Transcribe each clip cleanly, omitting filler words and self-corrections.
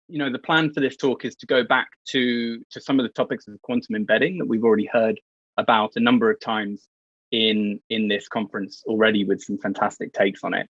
the plan for this talk is to go back to some of the topics of quantum embedding that we've already heard about a number of times in this conference already, with some fantastic takes on it.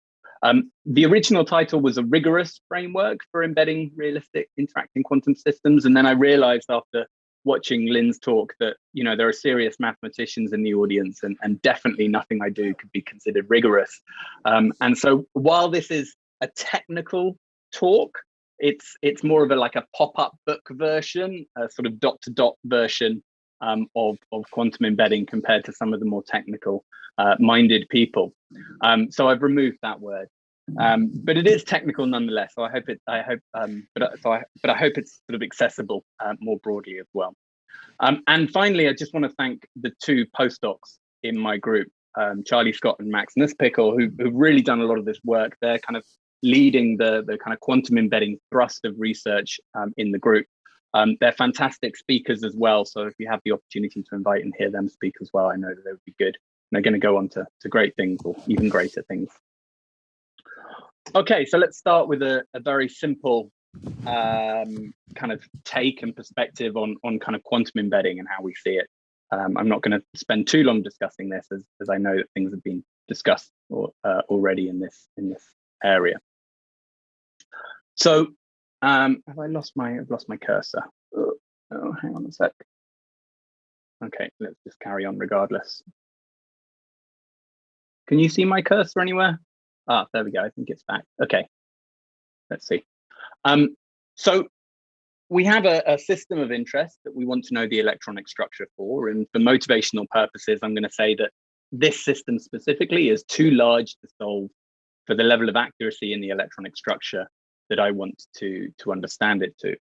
The original title was a rigorous framework for embedding realistic interacting quantum systems. And then I realized after watching Lynn's talk that, there are serious mathematicians in the audience, and definitely nothing I do could be considered rigorous. And so while this is a technical talk, it's more of a pop-up book version, a sort of dot-to-dot version of quantum embedding compared to some of the more technical minded people. So I've removed that word, but it is technical nonetheless. So I hope it's sort of accessible more broadly as well. And finally, I just want to thank the two postdocs in my group, Charlie Scott and Max Nusspickle, who've really done a lot of this work. They're kind of leading the kind of quantum embedding thrust of research in the group. They're fantastic speakers as well. So if you have the opportunity to invite and hear them speak as well, I know that they would be good. And they're going to go on to great things, or even greater things. Okay, so let's start with a very simple kind of take and perspective on kind of quantum embedding and how we see it. I'm not going to spend too long discussing this, as I know that things have been discussed already in this area. So I've lost my cursor. Oh, hang on a sec. Okay, let's just carry on regardless. Can you see my cursor anywhere? Ah, there we go. I think it's back. Okay, let's see. So we have a system of interest that we want to know the electronic structure for, and for motivational purposes, I'm going to say that this system specifically is too large to solve for the level of accuracy in the electronic structure that I want to understand it to.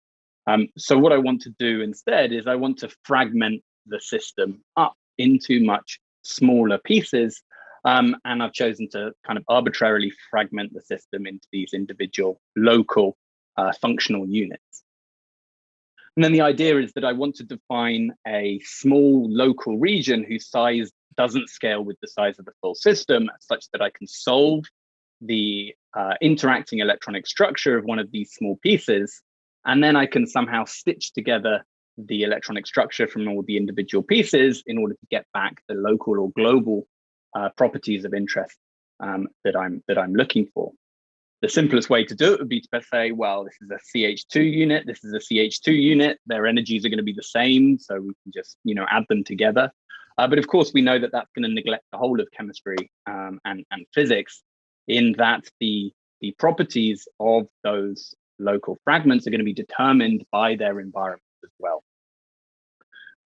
So what I want to do instead is I want to fragment the system up into much smaller pieces. And I've chosen to kind of arbitrarily fragment the system into these individual local functional units. And then the idea is that I want to define a small local region whose size doesn't scale with the size of the full system, such that I can solve the interacting electronic structure of one of these small pieces, and then I can somehow stitch together the electronic structure from all the individual pieces in order to get back the local or global properties of interest that I'm looking for. The simplest way to do it would be to say, well, this is a CH2 unit, this is a CH2 unit, their energies are going to be the same, so we can just add them together. But of course, we know that that's going to neglect the whole of chemistry and physics, in that the properties of those local fragments are going to be determined by their environment as well.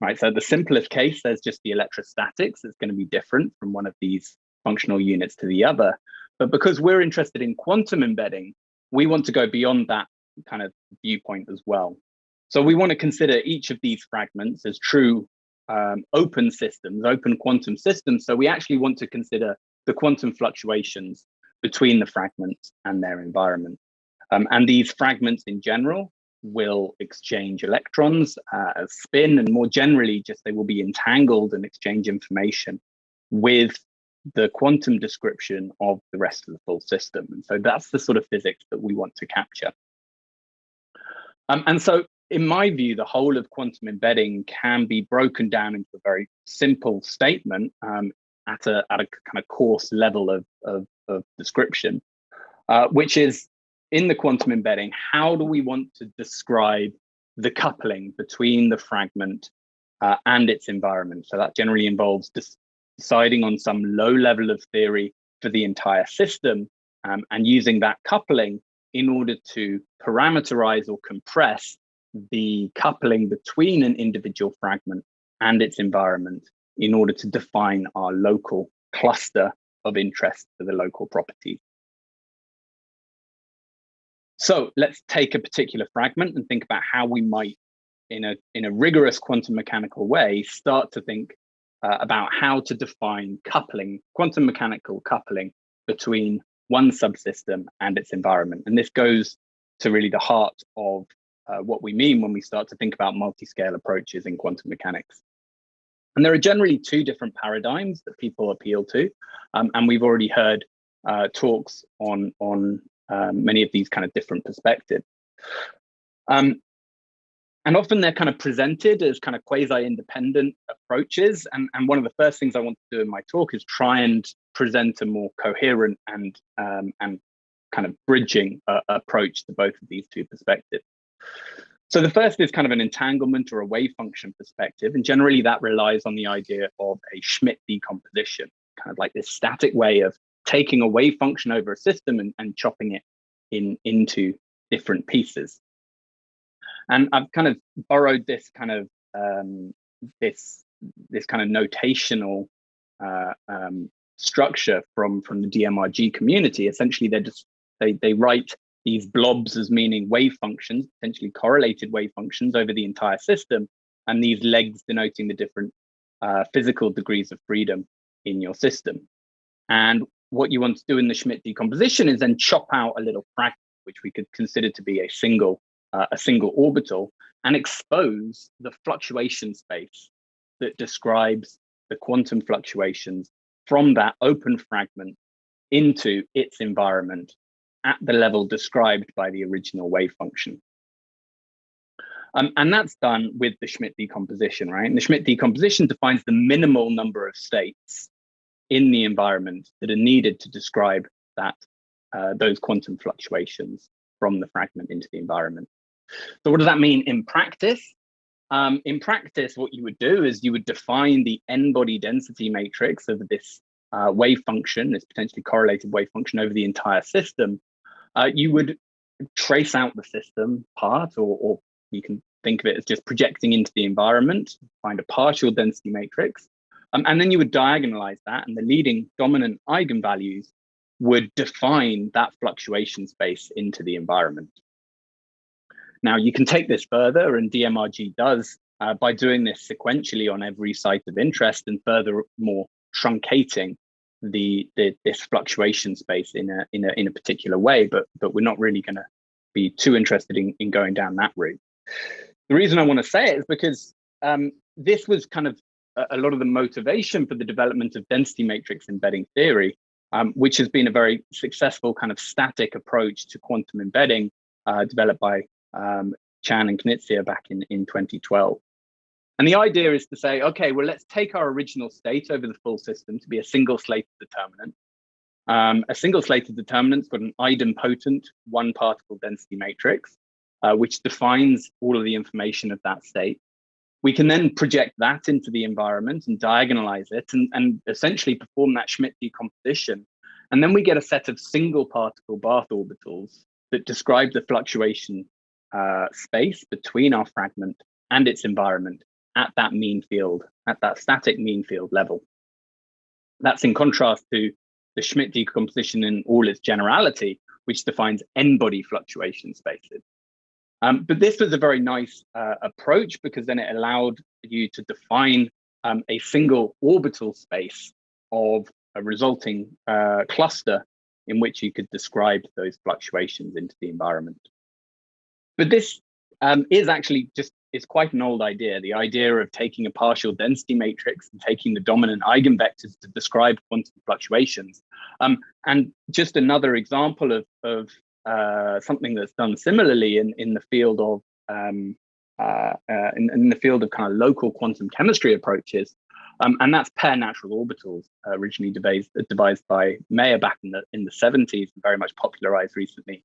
Right, so the simplest case, there's just the electrostatics. It's going to be different from one of these functional units to the other. But because we're interested in quantum embedding, we want to go beyond that kind of viewpoint as well. So we want to consider each of these fragments as true open systems, open quantum systems. So we actually want to consider the quantum fluctuations between the fragments and their environment. And these fragments in general will exchange electrons, spin, and more generally, just they will be entangled and exchange information with the quantum description of the rest of the full system. And so that's the sort of physics that we want to capture. And so in my view, the whole of quantum embedding can be broken down into a very simple statement at a kind of coarse level of description, which is, in the quantum embedding, how do we want to describe the coupling between the fragment and its environment? So that generally involves deciding on some low level of theory for the entire system and using that coupling in order to parameterize or compress the coupling between an individual fragment and its environment in order to define our local cluster of interest for the local properties. So let's take a particular fragment and think about how we might, in a rigorous quantum mechanical way, start to think about how to define coupling, quantum mechanical coupling between one subsystem and its environment. And this goes to really the heart of what we mean when we start to think about multiscale approaches in quantum mechanics. And there are generally two different paradigms that people appeal to. And we've already heard talks on many of these kind of different perspectives. And often they're kind of presented as kind of quasi-independent approaches. And one of the first things I want to do in my talk is try and present a more coherent and kind of bridging approach to both of these two perspectives. So the first is kind of an entanglement or a wave function perspective. And generally that relies on the idea of a Schmidt decomposition, kind of like this static way of taking a wave function over a system and chopping it into different pieces. And I've kind of borrowed this kind of this kind of notational structure from the DMRG community. Essentially, they write these blobs as meaning wave functions, potentially correlated wave functions over the entire system, and these legs denoting the different physical degrees of freedom in your system. And what you want to do in the Schmidt decomposition is then chop out a little fragment, which we could consider to be a single orbital, and expose the fluctuation space that describes the quantum fluctuations from that open fragment into its environment at the level described by the original wave function. And that's done with the Schmidt decomposition, right? And the Schmidt decomposition defines the minimal number of states in the environment that are needed to describe that those quantum fluctuations from the fragment into the environment. So what does that mean in practice? In practice, what you would do is you would define the n-body density matrix of this wave function, this potentially correlated wave function over the entire system. You would trace out the system part, or you can think of it as just projecting into the environment, find a partial density matrix, and then you would diagonalize that, and the leading dominant eigenvalues would define that fluctuation space into the environment. Now, you can take this further, and DMRG does by doing this sequentially on every site of interest and furthermore truncating this fluctuation space in a particular way. But we're not really going to be too interested in going down that route. The reason I want to say it is because this was kind of a lot of the motivation for the development of density matrix embedding theory, which has been a very successful kind of static approach to quantum embedding developed by Chan and Knizia back in 2012. And the idea is to say, okay, well, let's take our original state over the full system to be a single slated determinant. A single slated determinant's got an idempotent one particle density matrix, which defines all of the information of that state. We can then project that into the environment and diagonalize it and essentially perform that Schmidt decomposition. And then we get a set of single particle Barth orbitals that describe the fluctuation space between our fragment and its environment at that mean field, at that static mean field level. That's in contrast to the Schmidt decomposition in all its generality, which defines n-body fluctuation spaces. But this was a very nice approach because then it allowed you to define a single orbital space of a resulting cluster in which you could describe those fluctuations into the environment. But this is actually it's quite an old idea, the idea of taking a partial density matrix and taking the dominant eigenvectors to describe quantum fluctuations. And just another example of something that's done similarly in the field of in the field of kind of local quantum chemistry approaches, and that's pair natural orbitals, originally devised by Mayer back in the 70s, and very much popularized recently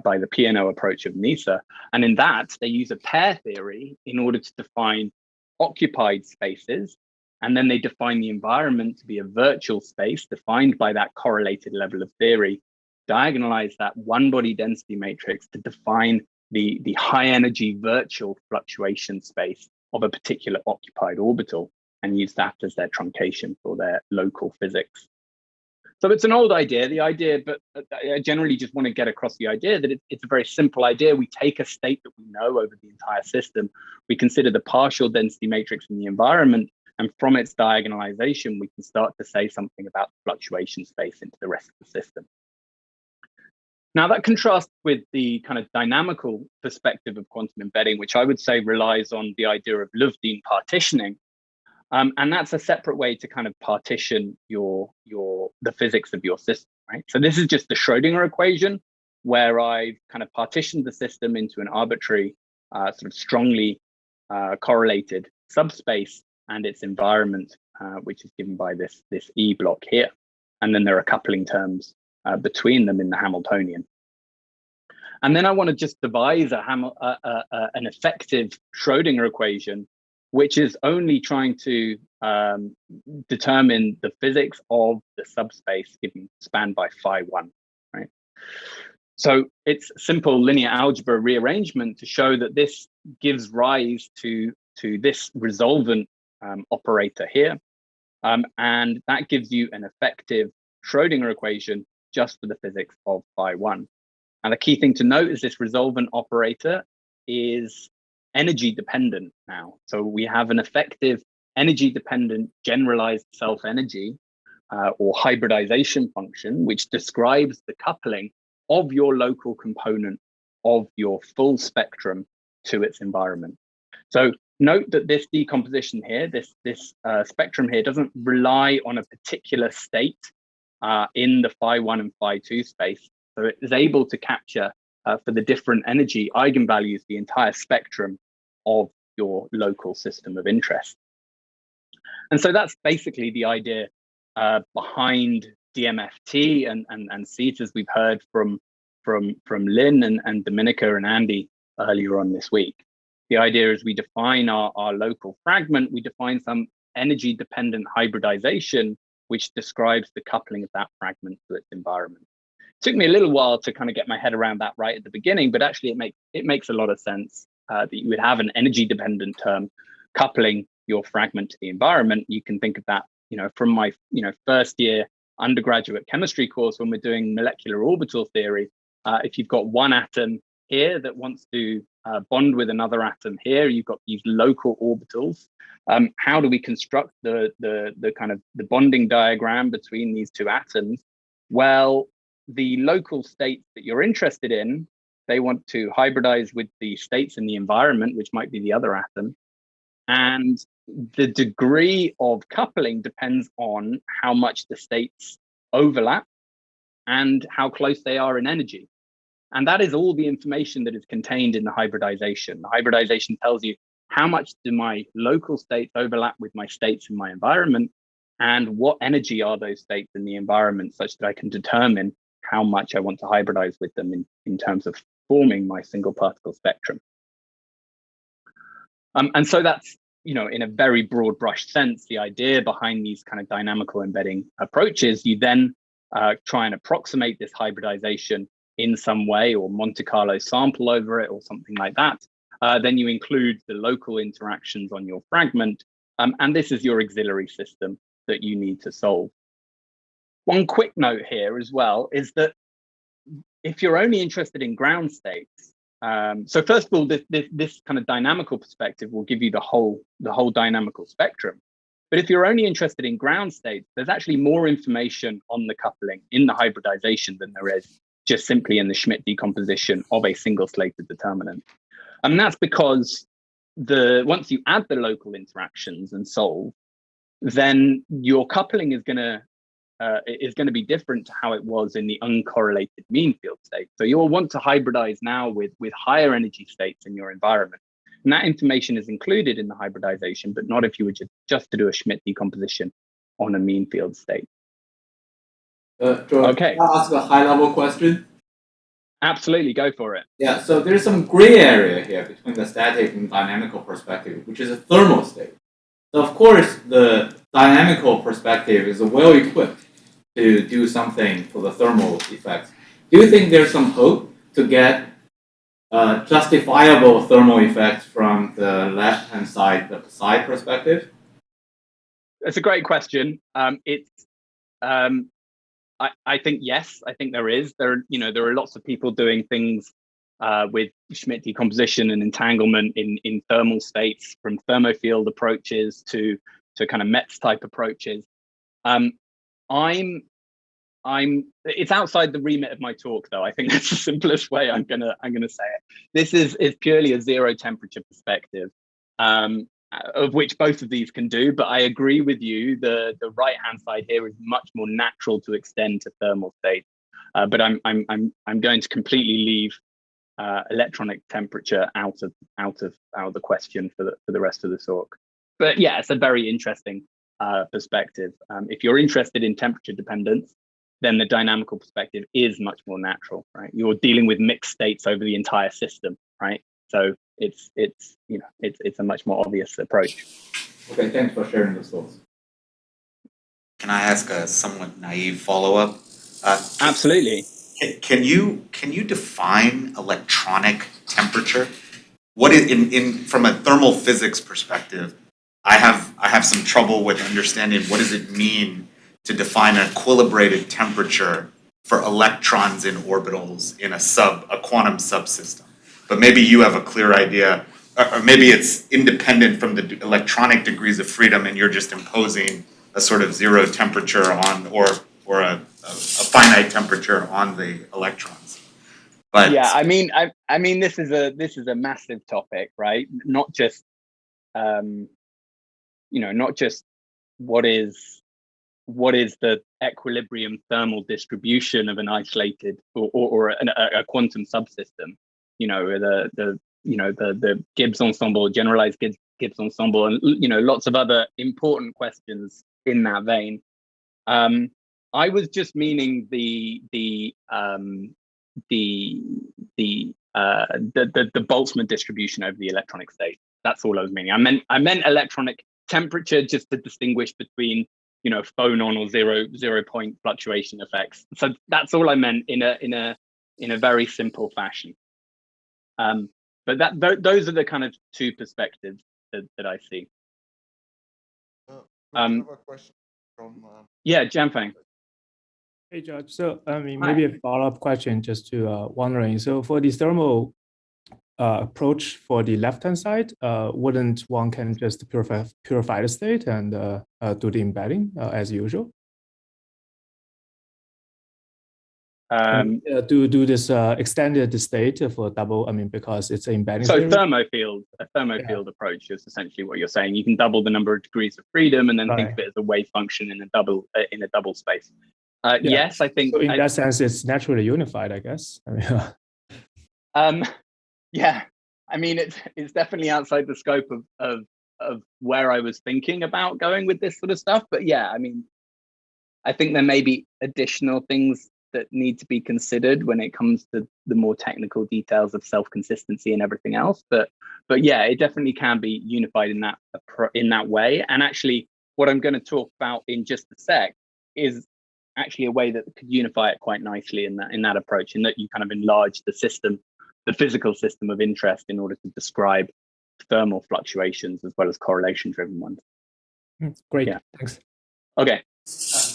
by the P&O approach of NISA. And in that, they use a pair theory in order to define occupied spaces, and then they define the environment to be a virtual space defined by that correlated level of theory, diagonalize that one-body density matrix to define the high energy virtual fluctuation space of a particular occupied orbital, and use that as their truncation for their local physics. So it's an old idea, but I generally just want to get across the idea that it's a very simple idea. We take a state that we know over the entire system, we consider the partial density matrix in the environment, and from its diagonalization, we can start to say something about the fluctuation space into the rest of the system. Now, that contrasts with the kind of dynamical perspective of quantum embedding, which I would say relies on the idea of Lovedean partitioning. And that's a separate way to kind of partition the physics of your system, right? So this is just the Schrodinger equation, where I've kind of partitioned the system into an arbitrary sort of strongly correlated subspace and its environment, which is given by this E block here. And then there are coupling terms between them in the Hamiltonian. And then I want to just devise an effective Schrodinger equation, which is only trying to determine the physics of the subspace given spanned by phi1, right? So it's simple linear algebra rearrangement to show that this gives rise to this resolvent operator here. And that gives you an effective Schrodinger equation just for the physics of phi1. And the key thing to note is this resolvent operator is energy dependent now. So we have an effective energy dependent generalized self energy or hybridization function, which describes the coupling of your local component of your full spectrum to its environment. So note that this decomposition here, this spectrum here doesn't rely on a particular state in the phi1 and phi2 space. So it is able to capture for the different energy eigenvalues, the entire spectrum of your local system of interest. And so that's basically the idea behind DMFT and CETA, as we've heard from Lynn and Dominica and Andy earlier on this week. The idea is we define our local fragment, we define some energy dependent hybridization, which describes the coupling of that fragment to its environment. It took me a little while to kind of get my head around that right at the beginning, but actually it makes a lot of sense that you would have an energy dependent term coupling your fragment to the environment. You can think of that, from my, first year undergraduate chemistry course when we're doing molecular orbital theory. If you've got one atom here that wants to bond with another atom here, you've got these local orbitals. How do we construct the kind of the bonding diagram between these two atoms? Well, the local states that you're interested in, they want to hybridize with the states in the environment, which might be the other atom. And the degree of coupling depends on how much the states overlap and how close they are in energy. And that is all the information that is contained in the hybridization. The hybridization tells you how much do my local states overlap with my states in my environment, and what energy are those states in the environment, such that I can determine how much I want to hybridize with them in terms of forming my single particle spectrum. And so that's, in a very broad brush sense, the idea behind these kind of dynamical embedding approaches. You then try and approximate this hybridization in some way, or Monte Carlo sample over it or something like that. Then you include the local interactions on your fragment. And this is your auxiliary system that you need to solve. One quick note here as well is that if you're only interested in ground states, so first of all, this kind of dynamical perspective will give you the whole dynamical spectrum. But if you're only interested in ground states, there's actually more information on the coupling in the hybridization than there is just simply in the Schmidt decomposition of a single slated determinant. And that's because once you add the local interactions and solve, then your coupling is going to be different to how it was in the uncorrelated mean field state. So you'll want to hybridize now with higher energy states in your environment. And that information is included in the hybridization, but not if you were just to do a Schmidt decomposition on a mean field state. George, okay. Can I ask a high-level question? Absolutely, go for it. Yeah, so there's some gray area here between the static and dynamical perspective, which is a thermal state. So of course, the dynamical perspective is well equipped to do something for the thermal effects. Do you think there's some hope to get justifiable thermal effects from the left-hand side, the psi perspective? That's a great question. I think yes. I think there is. There are lots of people doing things with Schmidt decomposition and entanglement in thermal states, from thermofield approaches to kind of METS type approaches. It's outside the remit of my talk, though. I think that's the simplest way I'm gonna say it. This is purely a zero temperature perspective, of which both of these can do. But I agree with you. The right hand side here is much more natural to extend to thermal states. But I'm going to completely leave electronic temperature out of the question for the rest of the talk. But yeah, it's a very interesting perspective. If you're interested in temperature dependence, then the dynamical perspective is much more natural, right? You're dealing with mixed states over the entire system, right? So it's a much more obvious approach. Okay, thanks for sharing those thoughts. Can I ask a somewhat naive follow-up? Absolutely. Can you define electronic temperature? What is from a thermal physics perspective? I have some trouble with understanding what does it mean to define an equilibrated temperature for electrons in orbitals in a quantum subsystem. But maybe you have a clear idea, or maybe it's independent from the electronic degrees of freedom, and you're just imposing a sort of zero temperature on, or a finite temperature on the electrons. But yeah, I mean, this is a massive topic, right? Not just, not just what is the equilibrium thermal distribution of an isolated or a quantum subsystem. The Gibbs ensemble, generalized Gibbs ensemble, and lots of other important questions in that vein. I was just meaning the Boltzmann distribution over the electronic state. That's all I was meaning. I meant electronic temperature just to distinguish between phonon or zero point fluctuation effects. So that's all I meant in a very simple fashion. But those are the kind of two perspectives that I see. I have a question from yeah, Jianfeng. Hey, George. So, I mean, maybe a follow-up question just to wondering. So, for the thermal approach for the left-hand side, wouldn't one can just purify the state and do the embedding as usual? Do this extended the state for double? I mean, because it's an embedding. So theory? a thermofield approach is essentially what you're saying. You can double the number of degrees of freedom, and then think of it as a wave function in a double space. Yes, I think. So in that sense, it's naturally unified, I guess. I mean, yeah, I mean it's definitely outside the scope of where I was thinking about going with this sort of stuff. But yeah, I mean, I think there may be additional things that need to be considered when it comes to the more technical details of self-consistency and everything else. But yeah, it definitely can be unified in that way. And actually, what I'm going to talk about in just a sec is actually a way that could unify it quite nicely in that approach, in that you kind of enlarge the system, the physical system of interest, in order to describe thermal fluctuations as well as correlation-driven ones. Great, yeah. Thanks. Okay.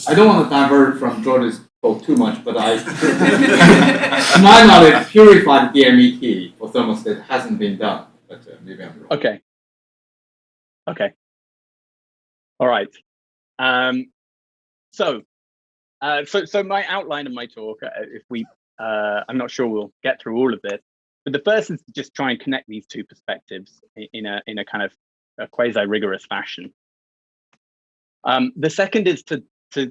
I don't want to divert from George's talk too much, but to my knowledge, purified DMET for thermal state hasn't been done, but maybe I'm wrong. Okay. All right. So my outline of my talk, I'm not sure we'll get through all of this, but the first is to just try and connect these two perspectives in a kind of a quasi-rigorous fashion. The second is to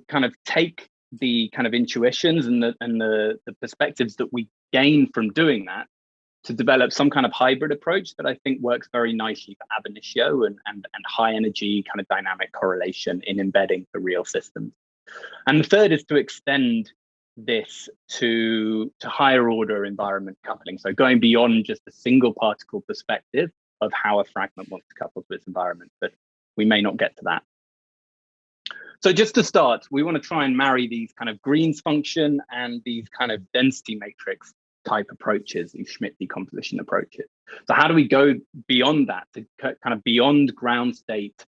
kind of take the kind of intuitions and the perspectives that we gain from doing that to develop some kind of hybrid approach that I think works very nicely for ab initio and high energy kind of dynamic correlation in embedding for real systems. And the third is to extend this to higher order environment coupling. So going beyond just a single particle perspective of how a fragment wants to couple to its environment, but we may not get to that. So just to start, we want to try and marry these kind of Green's function and these kind of density matrix type approaches, these Schmidt decomposition approaches. So how do we go beyond that, to kind of beyond ground state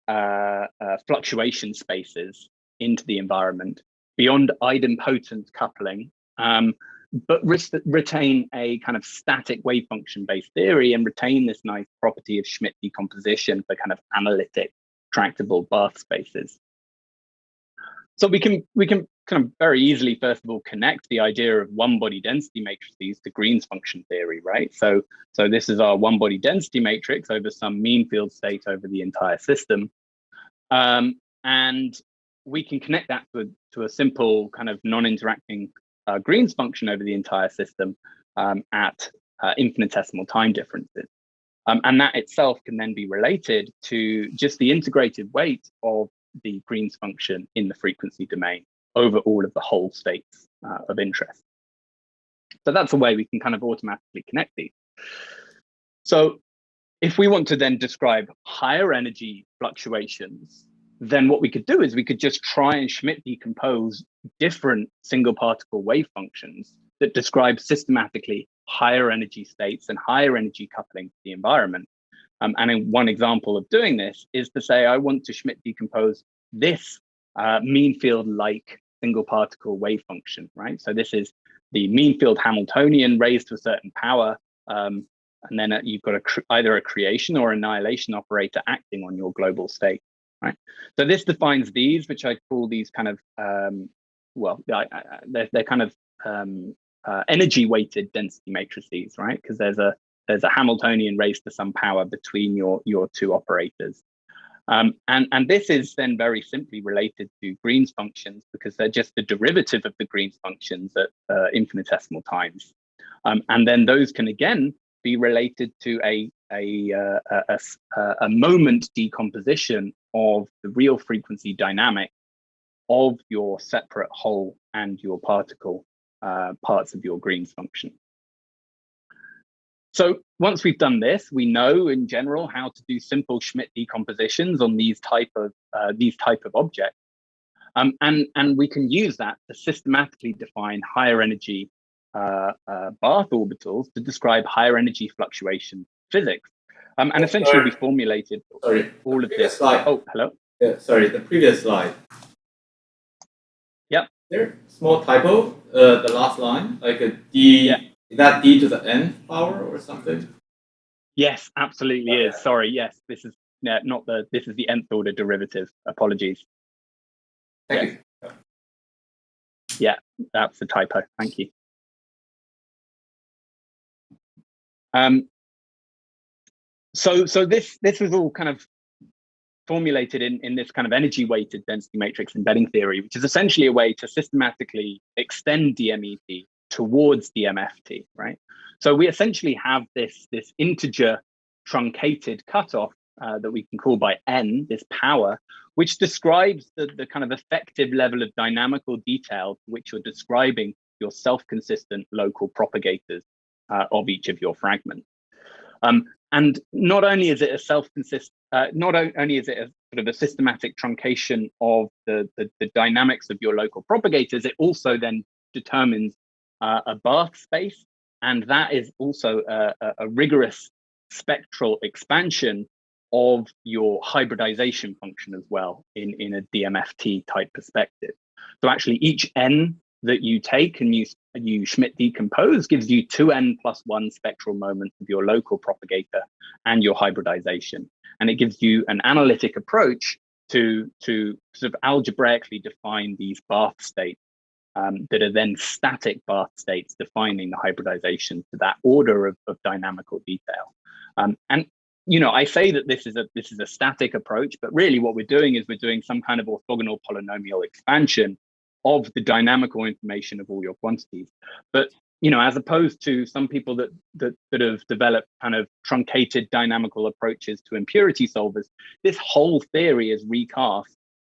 fluctuation spaces into the environment, beyond idempotent coupling, but retain a kind of static wave function based theory and retain this nice property of Schmidt decomposition for kind of analytic tractable bath spaces. So we can kind of very easily, first of all, connect the idea of one-body density matrices to Green's function theory, right? So this is our one-body density matrix over some mean field state over the entire system. And we can connect that to a simple kind of non-interacting Green's function over the entire system at infinitesimal time differences. And that itself can then be related to just the integrated weight of the Green's function in the frequency domain over all of the whole states of interest. So that's a way we can kind of automatically connect these. So if we want to then describe higher energy fluctuations, then what we could do is we could just try and Schmidt decompose different single particle wave functions that describe systematically higher energy states and higher energy coupling to the environment. And in one example of doing this is to say, I want to Schmidt decompose this mean field-like single particle wave function, right? So this is the mean field Hamiltonian raised to a certain power. And then you've got either a creation or annihilation operator acting on your global state, right? So this defines these, which I call these kind of, they're kind of energy weighted density matrices, right? Because there's a Hamiltonian raised to some power between your two operators. And this is then very simply related to Green's functions because they're just the derivative of the Green's functions at infinitesimal times. And then those can again be related to a moment decomposition of the real frequency dynamic of your separate whole and your particle parts of your Green's function. So once we've done this, we know in general how to do simple Schmidt decompositions on these type of objects, and we can use that to systematically define higher energy Barth orbitals to describe higher energy fluctuation physics. And essentially, we formulated all of this. Slide. Oh, hello. Yeah, sorry, the previous slide. Yep. There, small typo. The last line, like a D. Yeah. Is that D to the n power or something? Yes, absolutely is. Sorry. Yes, this is not the. This is the nth order derivative. Apologies. Thank you. Yeah, that's a typo. Thank you. So this was all kind of formulated in this kind of energy weighted density matrix embedding theory, which is essentially a way to systematically extend DMET towards DMFT, right? So we essentially have this integer truncated cutoff that we can call by n, this power, which describes the kind of effective level of dynamical detail to which you're describing your self-consistent local propagators of each of your fragments. And not only is it a self-consistent, not only is it a sort of a systematic truncation of the dynamics of your local propagators, it also then determines a Barth space, and that is also a rigorous spectral expansion of your hybridization function as well in a DMFT type perspective. So actually each n that you take and you Schmidt decompose gives you 2n plus 1 spectral moments of your local propagator and your hybridization. And it gives you an analytic approach to sort of algebraically define these Barth states that are then static Barth states defining the hybridization to that order of dynamical detail. And you know, I say that this is a static approach, but really what we're doing is we're doing some kind of orthogonal polynomial expansion of the dynamical information of all your quantities. But you know, as opposed to some people that have developed kind of truncated dynamical approaches to impurity solvers, this whole theory is recast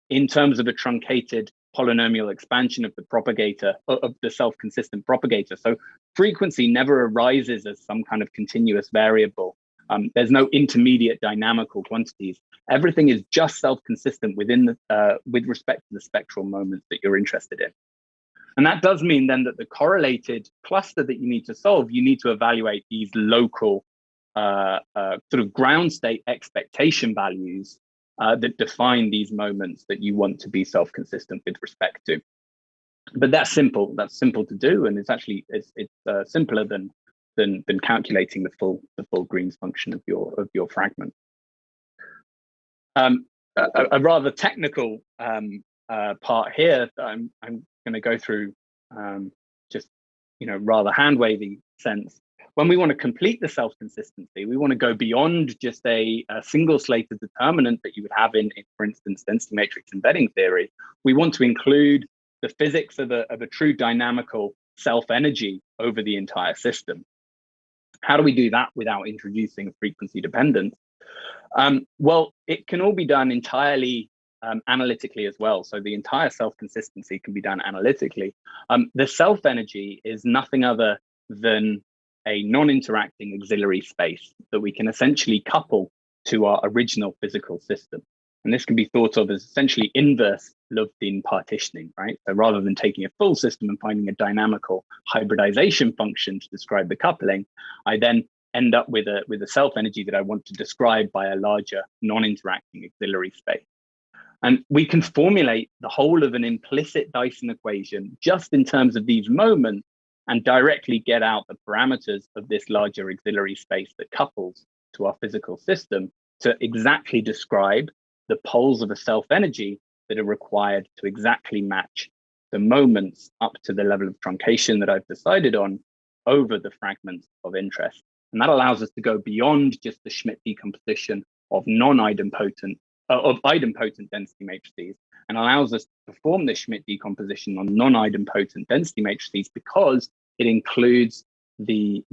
in terms of a truncated polynomial expansion of the propagator, of the self-consistent propagator. So frequency never arises as some kind of continuous variable. There's no intermediate dynamical quantities. Everything is just self-consistent within with respect to the spectral moments that you're interested in. And that does mean then that the correlated cluster that you need to solve, you need to evaluate these local sort of ground state expectation values that define these moments that you want to be self-consistent with respect to. But that's simple. That's simple to do, and it's actually it's simpler than calculating the full Green's function of your fragment. A rather technical part here that I'm going to go through, just rather hand wavy sense. When we want to complete the self-consistency, we want to go beyond just a single slated determinant that you would have in, for instance, density matrix embedding theory. We want to include the physics of a true dynamical self-energy over the entire system. How do we do that without introducing frequency dependence? Well, it can all be done entirely analytically as well. So the entire self-consistency can be done analytically. The self-energy is nothing other than a non-interacting auxiliary space that we can essentially couple to our original physical system. And this can be thought of as essentially inverse Lövdin partitioning, right? So rather than taking a full system and finding a dynamical hybridization function to describe the coupling, I then end up with a self-energy that I want to describe by a larger non-interacting auxiliary space. And we can formulate the whole of an implicit Dyson equation just in terms of these moments and directly get out the parameters of this larger auxiliary space that couples to our physical system to exactly describe the poles of a self-energy that are required to exactly match the moments up to the level of truncation that I've decided on over the fragments of interest. And that allows us to go beyond just the Schmidt decomposition of idempotent density matrices, and allows us to perform this Schmidt decomposition on non-idempotent density matrices because it includes the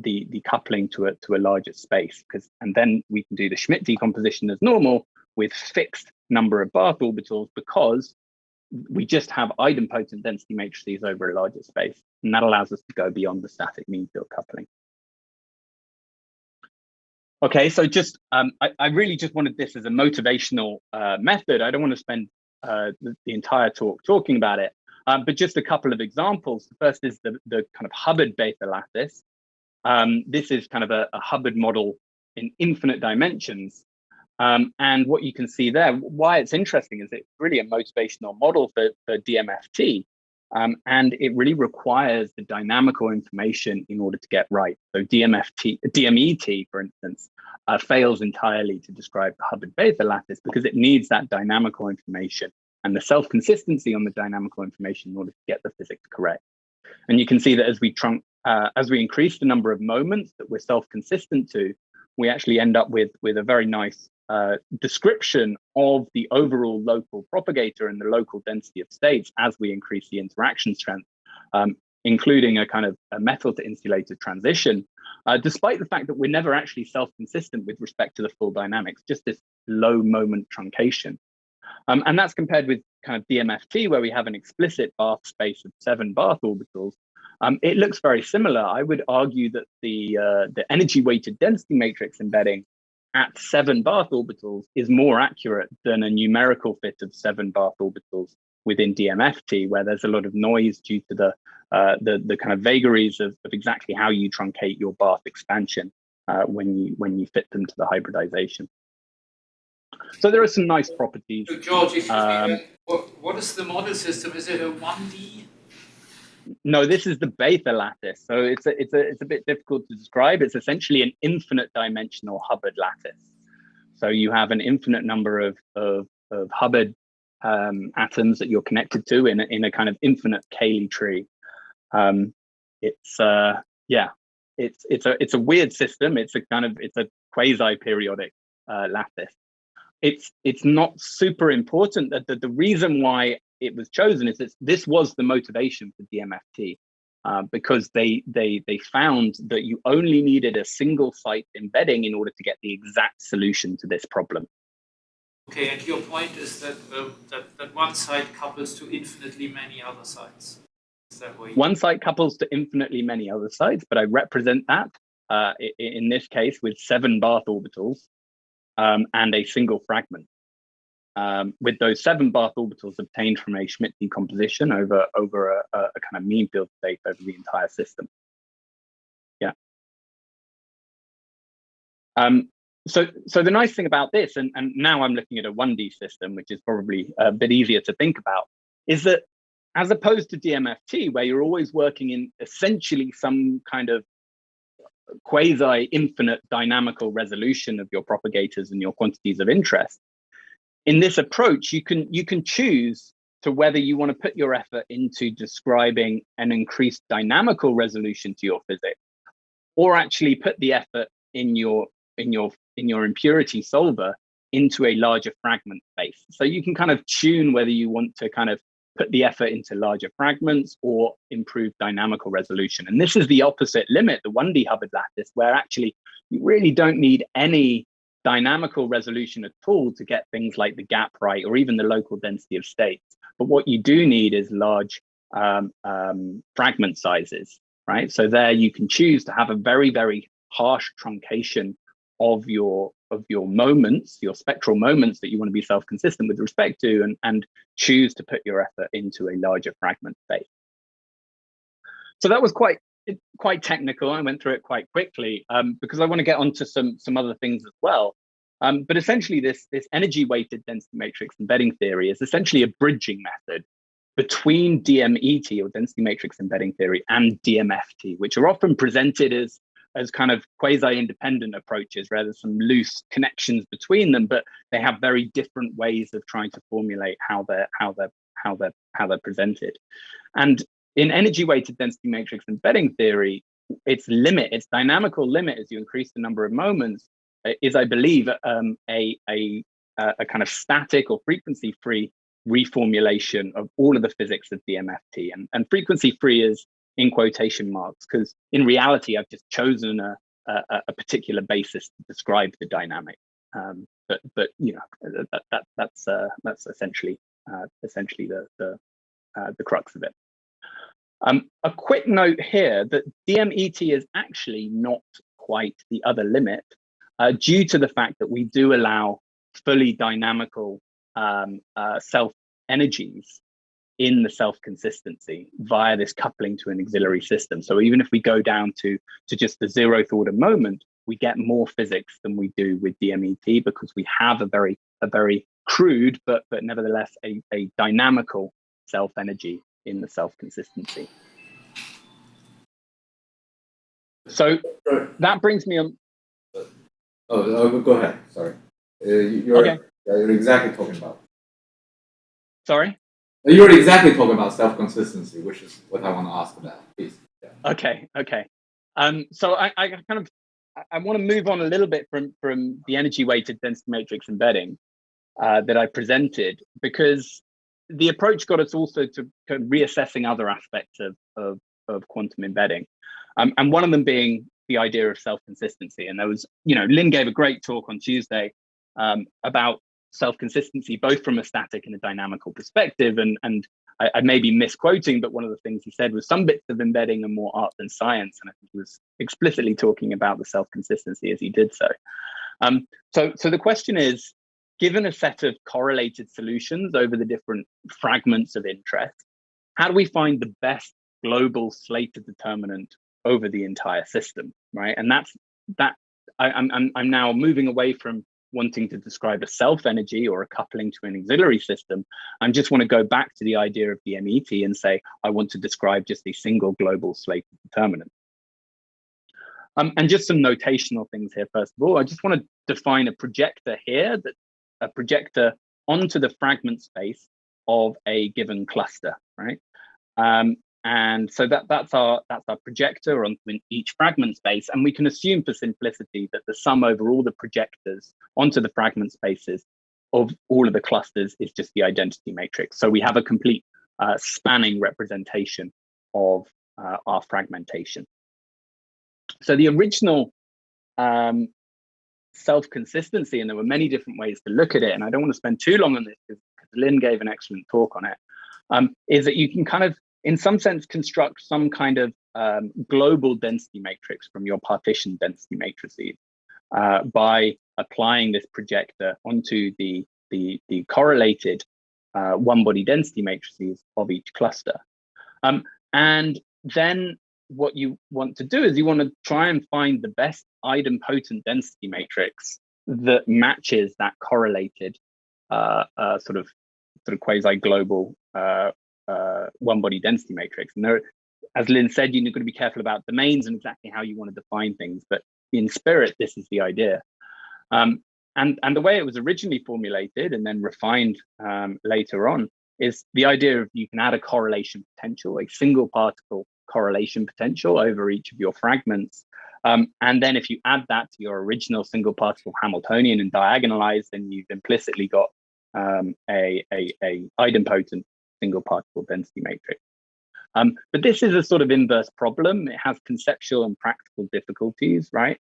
coupling to a larger space. And then we can do the Schmidt decomposition as normal with fixed number of Barth orbitals because we just have idempotent density matrices over a larger space. And that allows us to go beyond the static mean field coupling. Okay, so just I really just wanted this as a motivational method. I don't want to spend the entire talk talking about it, but just a couple of examples. The first is the kind of Hubbard beta lattice. This is kind of a Hubbard model in infinite dimensions. And what you can see there, why it's interesting is it's really a motivational model for DMFT. And it really requires the dynamical information in order to get right. So DMET, for instance, fails entirely to describe the Hubbard beta lattice because it needs that dynamical information and the self-consistency on the dynamical information in order to get the physics correct. And you can see that as we increase the number of moments that we're self-consistent to, we actually end up with a very nice description of the overall local propagator and the local density of states as we increase the interaction strength, including a kind of a metal to insulator transition, despite the fact that we're never actually self-consistent with respect to the full dynamics, just this low moment truncation. And that's compared with kind of DMFT, where we have an explicit Barth space of 7 Barth orbitals. It looks very similar. I would argue that the energy-weighted density matrix embedding at 7 Barth orbitals is more accurate than a numerical fit of 7 Barth orbitals within DMFT, where there's a lot of noise due to the kind of vagaries of exactly how you truncate your Barth expansion when you fit them to the hybridization. So there are some nice properties. So George, excuse me, what is the model system? Is it a 1D? No, this is the beta lattice. So it's a bit difficult to describe. It's essentially an infinite dimensional Hubbard lattice. So you have an infinite number of Hubbard atoms that you're connected to in a kind of infinite Cayley tree. It's a weird system. It's a quasi-periodic lattice. It's not super important that the reason why it was chosen is that this was the motivation for DMFT, because they found that you only needed a single site embedding in order to get the exact solution to this problem. Okay, and your point is that that one site couples to infinitely many other sites. Is that what one site couples to infinitely many other sites, but I represent that in this case with 7 Barth orbitals and a single fragment. With those 7 Barth orbitals obtained from a Schmidt decomposition over a kind of mean field state over the entire system. Yeah. So the nice thing about this, and now I'm looking at a 1D system, which is probably a bit easier to think about, is that as opposed to DMFT, where you're always working in essentially some kind of quasi-infinite dynamical resolution of your propagators and your quantities of interest, in this approach, you can choose to whether you want to put your effort into describing an increased dynamical resolution to your physics, or actually put the effort in your impurity solver into a larger fragment space. So you can kind of tune whether you want to kind of put the effort into larger fragments, or improve dynamical resolution. And this is the opposite limit, the 1D Hubbard lattice, where actually you really don't need any dynamical resolution at all to get things like the gap right, or even the local density of states. But what you do need is large fragment sizes, right? So there you can choose to have a very, very harsh truncation of your moments, your spectral moments that you want to be self-consistent with respect to, and choose to put your effort into a larger fragment space. So that was quite technical. I went through it quite quickly because I want to get onto some other things as well. But essentially, this energy-weighted density matrix embedding theory is essentially a bridging method between DMET, or density matrix embedding theory, and DMFT, which are often presented as kind of quasi-independent approaches, rather some loose connections between them, but they have very different ways of trying to formulate how they're presented. And in energy-weighted density matrix embedding theory, its dynamical limit as you increase the number of moments is, I believe, a kind of static or frequency-free reformulation of all of the physics of DMFT. And frequency-free is in quotation marks, because in reality, I've just chosen a particular basis to describe the dynamic. But you know, that's essentially the crux of it. A quick note here that DMET is actually not quite the other limit, due to the fact that we do allow fully dynamical self energies in the self-consistency via this coupling to an auxiliary system. So even if we go down to just the 0th order moment, we get more physics than we do with DMET, because we have a very crude but nevertheless a dynamical self-energy in the self-consistency. So that brings me on. Oh, go ahead. Sorry. You're exactly talking about. Sorry? You're exactly talking about self-consistency, which is what I want to ask about. Please. Yeah. Okay. So I want to move on a little bit from the energy-weighted density matrix embedding that I presented, because the approach got us also to reassessing other aspects of quantum embedding, and one of them being the idea of self-consistency. And there was, Lynn gave a great talk on Tuesday about self-consistency, both from a static and a dynamical perspective. And I may be misquoting, but one of the things he said was some bits of embedding are more art than science. And I think he was explicitly talking about the self-consistency as he did so. So the question is, given a set of correlated solutions over the different fragments of interest, how do we find the best global Slater determinant over the entire system, right? And I'm now moving away from wanting to describe a self-energy or a coupling to an auxiliary system. I just want to go back to the idea of the MET and say, I want to describe just a single global Slater determinant. And just some notational things here. First of all, I just want to define a projector here, that a projector onto the fragment space of a given cluster, right? And so that's our projector on each fragment space, and we can assume for simplicity that the sum over all the projectors onto the fragment spaces of all of the clusters is just the identity matrix. So we have a complete spanning representation of our fragmentation. So the original self-consistency, and there were many different ways to look at it, and I don't want to spend too long on this because Lynn gave an excellent talk on it, is that you can kind of, in some sense, construct some kind of global density matrix from your partition density matrices by applying this projector onto the correlated one-body density matrices of each cluster. And then what you want to do is you want to try and find the best idempotent density matrix that matches that correlated sort of quasi-global one-body density matrix. And there, as Lynn said, you're going to be careful about domains and exactly how you want to define things, but in spirit, this is the idea. And the way it was originally formulated and then refined later on is the idea of you can add a correlation potential, a single particle correlation potential over each of your fragments. And then if you add that to your original single particle Hamiltonian and diagonalize, then you've implicitly got a idempotent single particle density matrix. But this is a sort of inverse problem. It has conceptual and practical difficulties, right?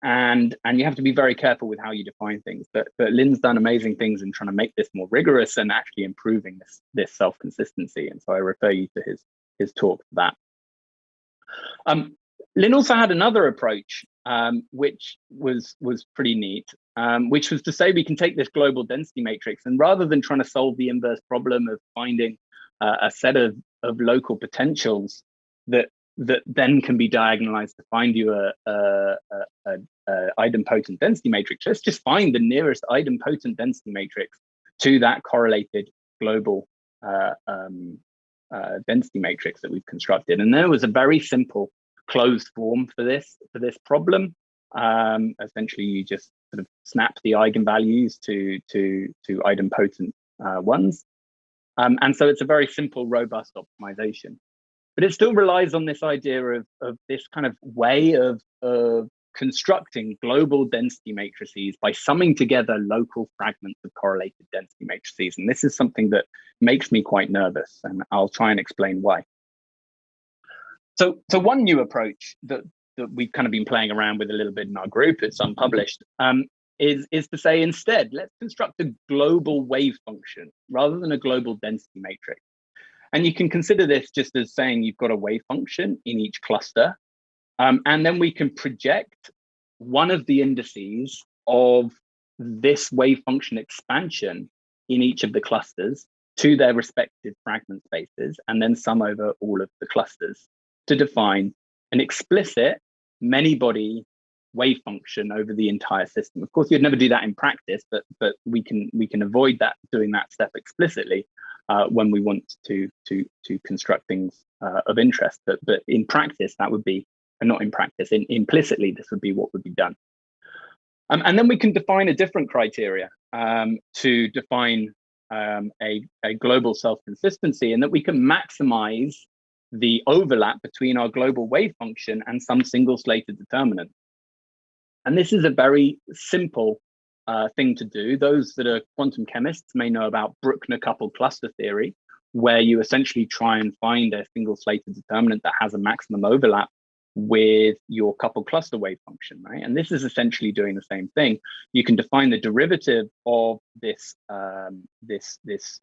And you have to be very careful with how you define things. But Lin's done amazing things in trying to make this more rigorous and actually improving this self-consistency. And so I refer you to his talk for that. Lin also had another approach, which was pretty neat, which was to say we can take this global density matrix, and rather than trying to solve the inverse problem of finding a set of local potentials that then can be diagonalized to find you a idempotent density matrix, let's just find the nearest idempotent density matrix to that correlated global density matrix that we've constructed. And there was a very simple closed form for this problem. Essentially, you just sort of snap the eigenvalues to idempotent ones. And so it's a very simple, robust optimization. But it still relies on this idea of this kind of way of constructing global density matrices by summing together local fragments of correlated density matrices. And this is something that makes me quite nervous, and I'll try and explain why. So one new approach that we've kind of been playing around with a little bit in our group, it's unpublished, is to say instead, let's construct a global wave function rather than a global density matrix. And you can consider this just as saying you've got a wave function in each cluster, and then we can project one of the indices of this wave function expansion in each of the clusters to their respective fragment spaces, and then sum over all of the clusters to define an explicit many-body wave function over the entire system. Of course, you'd never do that in practice, but we can avoid that, doing that step explicitly when we want to construct things of interest. But in practice, that would be, and not in practice, implicitly, this would be what would be done. And then we can define a different criteria to define a global self-consistency, and that we can maximize the overlap between our global wave function and some single slated determinant. And this is a very simple thing to do. Those that are quantum chemists may know about Bruckner-coupled cluster theory, where you essentially try and find a single slated determinant that has a maximum overlap with your coupled cluster wave function, right? And this is essentially doing the same thing. You can define the derivative of this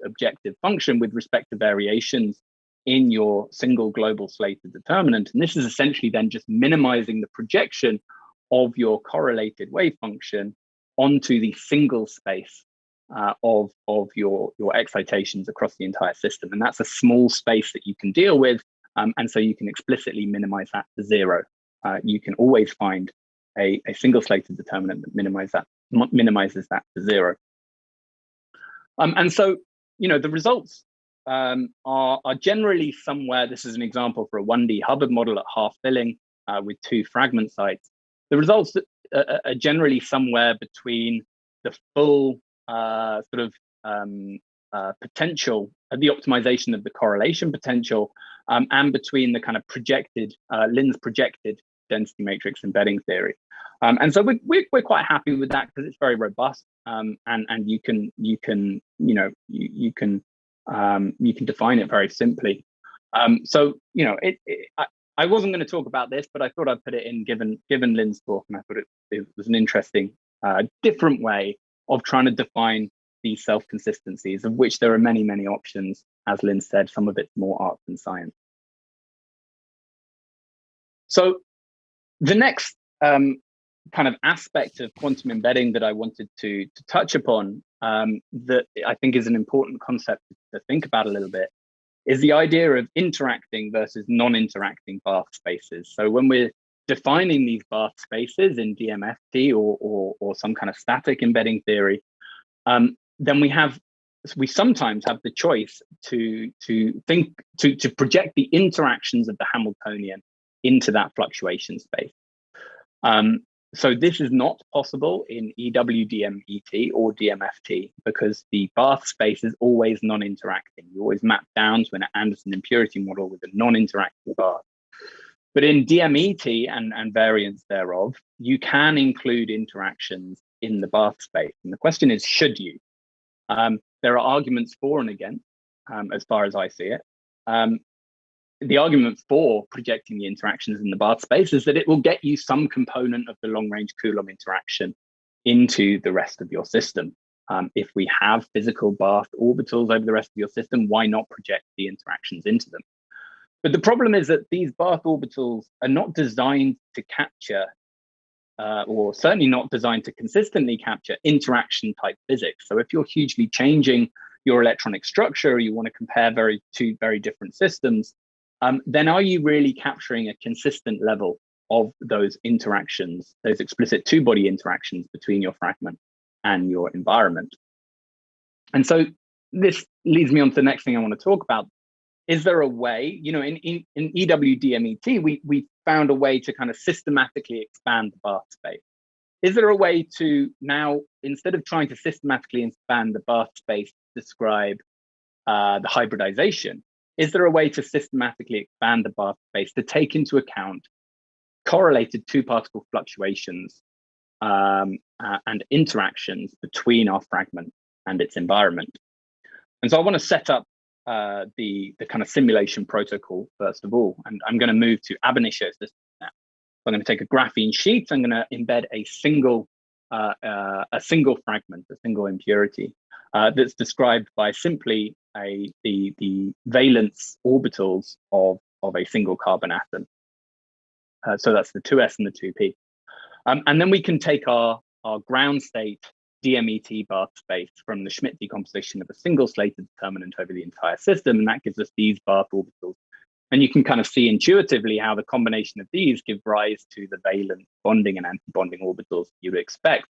objective function with respect to variations in your single global slated determinant. And this is essentially then just minimizing the projection of your correlated wave function onto the single space of your excitations across the entire system. And that's a small space that you can deal with. And so you can explicitly minimize that to zero. You can always find a single slated determinant that minimizes that to zero. And so, the results are generally somewhere. This is an example for a 1D Hubbard model at half filling with 2 fragment sites. The results are generally somewhere between the full potential, the optimization of the correlation potential, and between the kind of projected, Lin's projected density matrix embedding theory. And so we're quite happy with that because it's very robust, and you can define it very simply. I wasn't going to talk about this, but I thought I'd put it in given Lin's talk, and I thought it was an interesting, different way of trying to define these self-consistencies, of which there are many, many options. As Lin said, some of it's more art than science. So the next kind of aspect of quantum embedding that I wanted to touch upon, that I think is an important concept to think about a little bit, is the idea of interacting versus non-interacting Barth spaces. So when we're defining these Barth spaces in DMFT or some kind of static embedding theory, then we sometimes have the choice to project the interactions of the Hamiltonian into that fluctuation space. So this is not possible in EWDMET or DMFT because the Barth space is always non-interacting. You always map down to an Anderson impurity model with a non-interacting Barth. But in DMET and variants thereof, you can include interactions in the Barth space. And the question is, should you? There are arguments for and against. as far as I see it. The argument for projecting the interactions in the bath space is that it will get you some component of the long-range Coulomb interaction into the rest of your system. If we have physical bath orbitals over the rest of your system, why not project the interactions into them? But the problem is that these bath orbitals are not designed to capture, or certainly not designed to consistently capture interaction type physics. So if you're hugely changing your electronic structure, or you want to compare two very different systems, then are you really capturing a consistent level of those interactions, those explicit two-body interactions between your fragment and your environment? And so this leads me on to the next thing I want to talk about. Is there a way, you know, in EWDMET, we found a way to kind of systematically expand the bath space. Is there a way to now, instead of trying to systematically expand the bath space to describe the hybridization, is there a way to systematically expand the bath space to take into account correlated two-particle fluctuations and interactions between our fragment and its environment? And so I want to set up the kind of simulation protocol first of all, and I'm going to move to ab initio systems now. So I'm going to take a graphene sheet. I'm going to embed a single fragment, a single impurity that's described by simply the valence orbitals of a single carbon atom. So that's the 2s and the 2p. And then we can take our ground state DMET bath space from the Schmidt decomposition of a single slated determinant over the entire system, and that gives us these bath orbitals. And you can kind of see intuitively how the combination of these give rise to the valence bonding and anti-bonding orbitals you would expect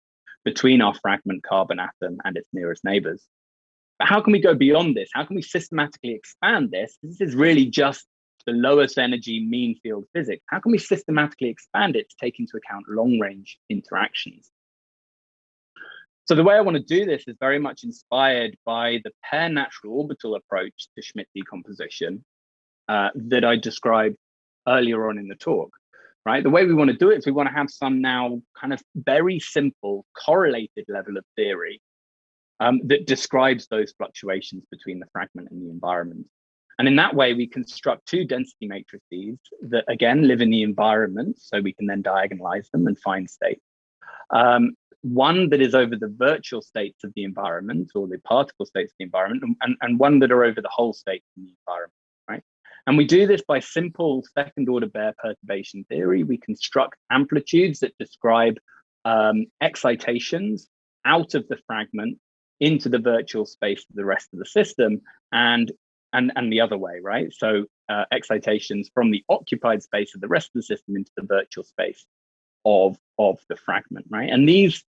between our fragment carbon atom and its nearest neighbors. But how can we go beyond this? How can we systematically expand this? This is really just the lowest energy mean field physics. How can we systematically expand it to take into account long-range interactions? So the way I want to do this is very much inspired by the pair natural orbital approach to Schmidt decomposition that I described earlier on in the talk, right? The way we want to do it is we want to have some now kind of very simple correlated level of theory that describes those fluctuations between the fragment and the environment. And in that way, we construct two density matrices that, again, live in the environment, so we can then diagonalize them and find state. One that is over the virtual states of the environment, or the particle states of the environment, and one that are over the whole states of the environment, right? And we do this by simple second-order Baire perturbation theory. We construct amplitudes that describe excitations out of the fragment into the virtual space of the rest of the system, and the other way, right? So excitations from the occupied space of the rest of the system into the virtual space of the fragment, right? And these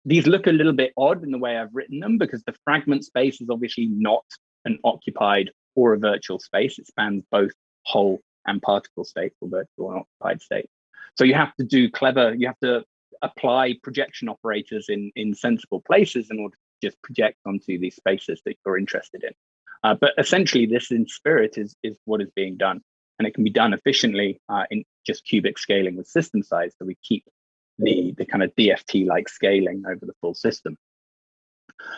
look a little bit odd in the way I've written them, because the fragment space is obviously not an occupied or a virtual space. It spans both whole and particle states, or virtual and occupied states. So you have to do you have to apply projection operators in sensible places in order to just project onto these spaces that you're interested in. But essentially, this in spirit is what is being done. And it can be done efficiently in just cubic scaling with system size. So we keep the kind of DFT-like scaling over the full system.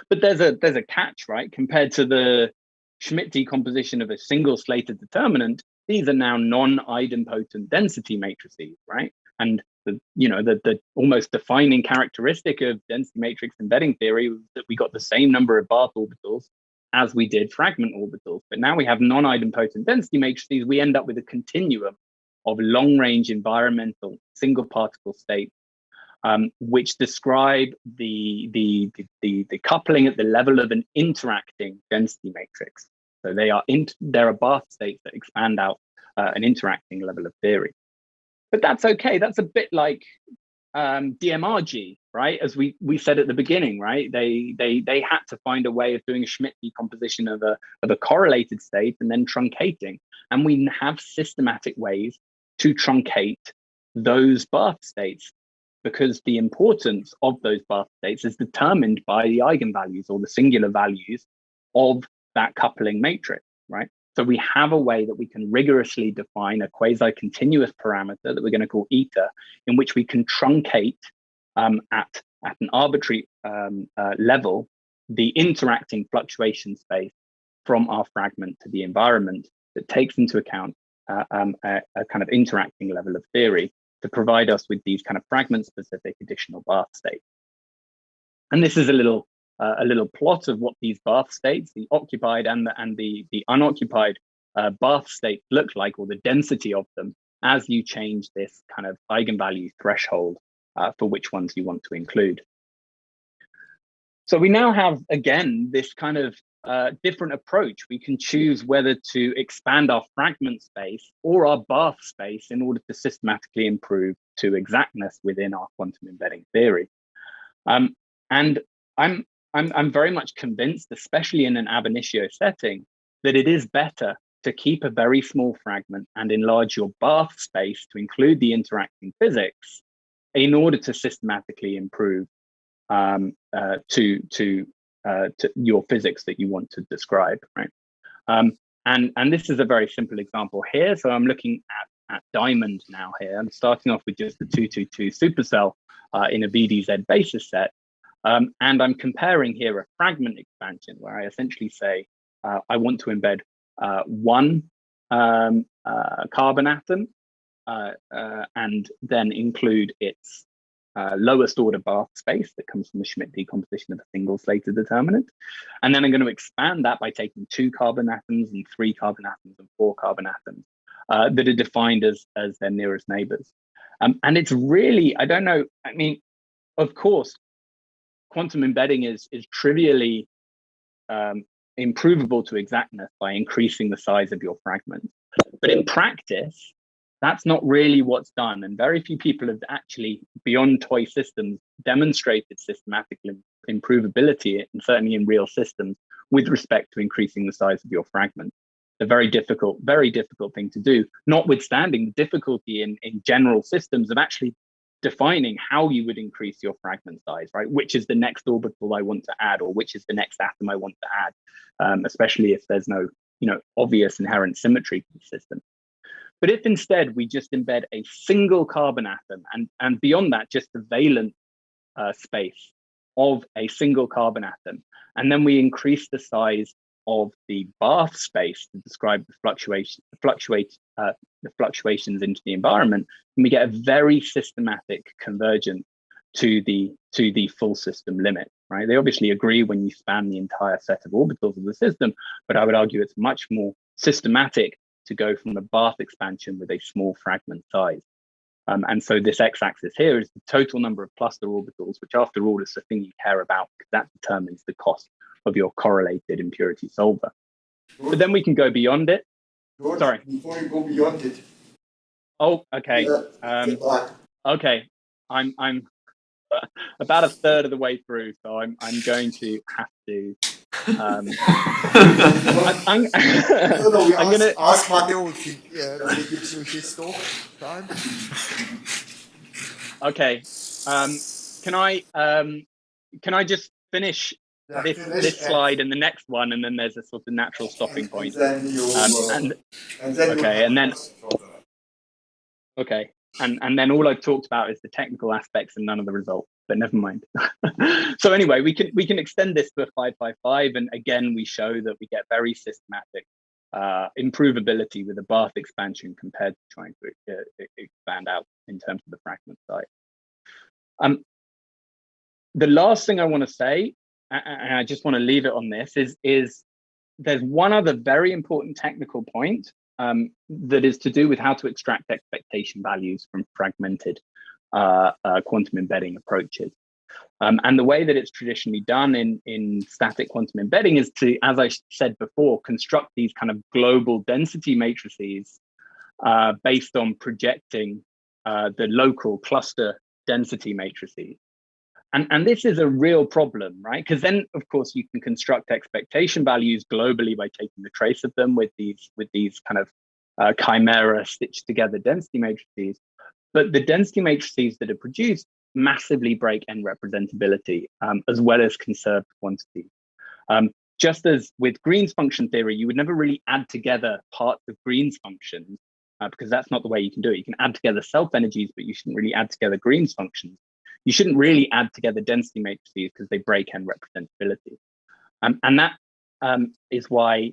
But there's a catch, right? Compared to the Schmidt decomposition of a single slated determinant, these are now non-idempotent density matrices, right? And the almost defining characteristic of density matrix embedding theory was that we got the same number of bath orbitals as we did fragment orbitals. But now we have non-idempotent density matrices. We end up with a continuum of long-range environmental single particle states, which describe the coupling at the level of an interacting density matrix. So there are bath states that expand out an interacting level of theory. But that's okay. That's a bit like DMRG, right? As we said at the beginning, right? They had to find a way of doing a Schmidt decomposition of a correlated state and then truncating. And we have systematic ways to truncate those bath states, because the importance of those bath states is determined by the eigenvalues, or the singular values of that coupling matrix, right? So we have a way that we can rigorously define a quasi-continuous parameter that we're going to call eta, in which we can truncate at an arbitrary level the interacting fluctuation space from our fragment to the environment that takes into account a kind of interacting level of theory to provide us with these kind of fragment-specific additional bath states. And this is a little plot of what these bath states, the occupied and the unoccupied bath states look like, or the density of them, as you change this kind of eigenvalue threshold for which ones you want to include. So we now have, again, this kind of different approach. We can choose whether to expand our fragment space or our bath space in order to systematically improve to exactness within our quantum embedding theory. And I'm very much convinced, especially in an ab initio setting, that it is better to keep a very small fragment and enlarge your bath space to include the interacting physics in order to systematically improve to your physics that you want to describe, right? And this is a very simple example here. So I'm looking at diamond now here. I'm starting off with just the 222 supercell in a VDZ basis set. And I'm comparing here a fragment expansion where I essentially say, I want to embed one carbon atom and then include its lowest order bath space that comes from the Schmidt decomposition of a single slated determinant. And then I'm going to expand that by taking 2 carbon atoms and 3 carbon atoms and 4 carbon atoms that are defined as their nearest neighbors. And it's really, I don't know, I mean, of course, quantum embedding is trivially improvable to exactness by increasing the size of your fragment. But in practice, that's not really what's done. And very few people have actually, beyond toy systems, demonstrated systematic improvability, and certainly in real systems, with respect to increasing the size of your fragment. A very difficult thing to do, notwithstanding the difficulty in general systems of actually defining how you would increase your fragment size, right? Which is the next orbital I want to add, or which is the next atom I want to add, especially if there's no, obvious inherent symmetry to the system. But if instead we just embed a single carbon atom and beyond that, just the valent space of a single carbon atom, and then we increase the size of the bath space to describe the fluctuations into the environment, and we get a very systematic convergence to the full system limit, right? They obviously agree when you span the entire set of orbitals of the system, but I would argue it's much more systematic to go from a bath expansion with a small fragment size. And so this x-axis here is the total number of cluster orbitals, which after all is the thing you care about, because that determines the cost of your correlated impurity solver. George, But then we can go beyond it. George, Sorry. Before you go beyond it. Oh, okay. Okay. I'm about a third of the way through, so I'm going to have to. I'm gonna ask Matteo if he really gives you his talk time. Okay. Can I just finish this slide and the next one, and then there's a sort of natural stopping point. And then all I've talked about is the technical aspects and none of the results. But never mind. So anyway, we can extend this to a 555, and again we show that we get very systematic improvability with a bath expansion compared to trying to expand out in terms of the fragment size. The last thing I want to say, and I just want to leave it on this, is there's one other very important technical point that is to do with how to extract expectation values from fragmented quantum embedding approaches. And the way that it's traditionally done in static quantum embedding is to, as I said before, construct these kind of global density matrices based on projecting the local cluster density matrices. And this is a real problem, right? Because then, of course, you can construct expectation values globally by taking the trace of them with these kind of chimera stitched together density matrices. But the density matrices that are produced massively break n representability as well as conserved quantity. Just as with Green's function theory, you would never really add together parts of Green's functions because that's not the way you can do it. You can add together self-energies, but you shouldn't really add together Green's functions. You shouldn't really add together density matrices because they break n representability. And that is why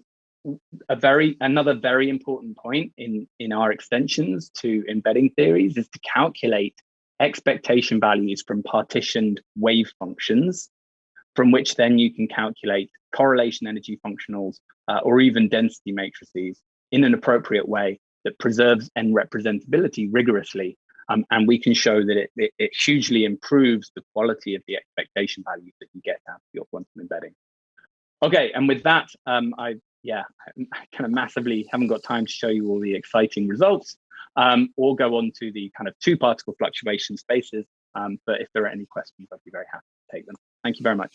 another very important point in our extensions to embedding theories is to calculate expectation values from partitioned wave functions, from which then you can calculate correlation energy functionals or even density matrices in an appropriate way that preserves N representability rigorously. And we can show that it hugely improves the quality of the expectation values that you get out of your quantum embedding. Okay, and with that, I kind of massively haven't got time to show you all the exciting results or go on to the kind of two particle fluctuation spaces. But if there are any questions, I'd be very happy to take them. Thank you very much.